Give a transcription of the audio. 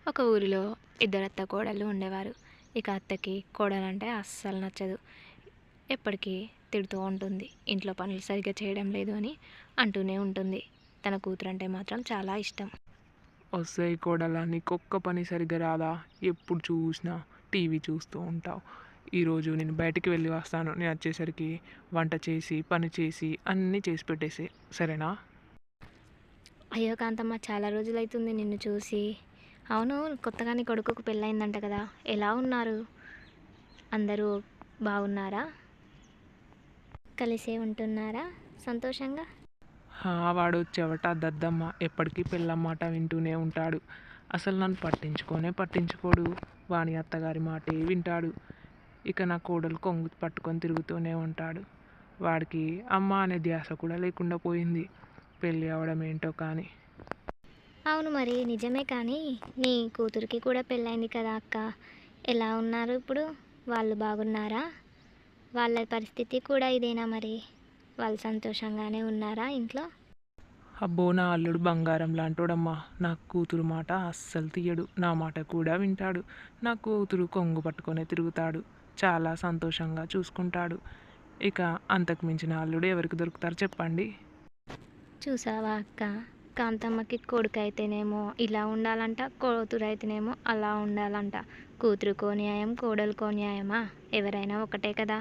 ఒక ఊరిలో ఇద్దరు అత్త కోడళ్ళు ఉండేవారు. ఇక అత్తకి కోడలంటే అస్సలు నచ్చదు. ఎప్పటికీ తిడుతూ ఉంటుంది. ఇంట్లో పనులు సరిగ్గా చేయడం లేదు అని అంటూనే ఉంటుంది. తన కూతురంటే మాత్రం చాలా ఇష్టం. వస్తాయి కోడలా, నీకొక్క పని సరిగ్గా రాదా? ఎప్పుడు చూసినా టీవీ చూస్తూ ఉంటావు. ఈరోజు నేను బయటికి వెళ్ళి వస్తాను. నేను వచ్చేసరికి వంట చేసి పని చేసి అన్నీ చేసి పెట్టేసి, సరేనా? అయ్యో కాంతమ్మ, చాలా రోజులైతుంది నిన్ను చూసి. అవును, కొత్తగా నీ కొడుకుకు పెళ్ళయిందంట కదా, ఎలా ఉన్నారు? అందరూ బాగున్నారా? కలిసే ఉంటున్నారా సంతోషంగా? వాడు చెవట దద్దమ్మ ఎప్పటికీ పిల్లమ్మాట వింటూనే ఉంటాడు. అసలు నన్ను పట్టించుకోడు. వాని అత్తగారి మాటే వింటాడు. ఇక నా కోడలు కొంగు పట్టుకొని తిరుగుతూనే ఉంటాడు. వాడికి అమ్మ అనే ధ్యాస కూడా లేకుండా పోయింది. పెళ్ళి అవడం ఏంటో కానీ. అవును, మరి నిజమే. కానీ నీ కూతురికి కూడా పెళ్ళైంది కదా అక్క, ఎలా ఉన్నారు ఇప్పుడు? వాళ్ళు బాగున్నారా? వాళ్ళ పరిస్థితి కూడా ఇదేనా మరి? వాళ్ళు సంతోషంగానే ఉన్నారా ఇంట్లో? అబ్బో, నా అల్లుడు బంగారం లాంటోడమ్మా. నా కూతురు మాట అస్సలు తీయడు. నా మాట కూడా వింటాడు. నా కూతురు కొంగు పట్టుకొనే తిరుగుతాడు. చాలా సంతోషంగా చూసుకుంటాడు. ఇక అంతకు మించిన అల్లుడు ఎవరికి దొరుకుతారు చెప్పండి? చూసావా అక్క, కాంతమ్మకి కొడుకు అయితేనేమో ఇలా ఉండాలంట, కూతురు అయితేనేమో అలా ఉండాలంట. కూతురుకో న్యాయం, కోడలుకో న్యాయమా? ఎవరైనా ఒకటే కదా.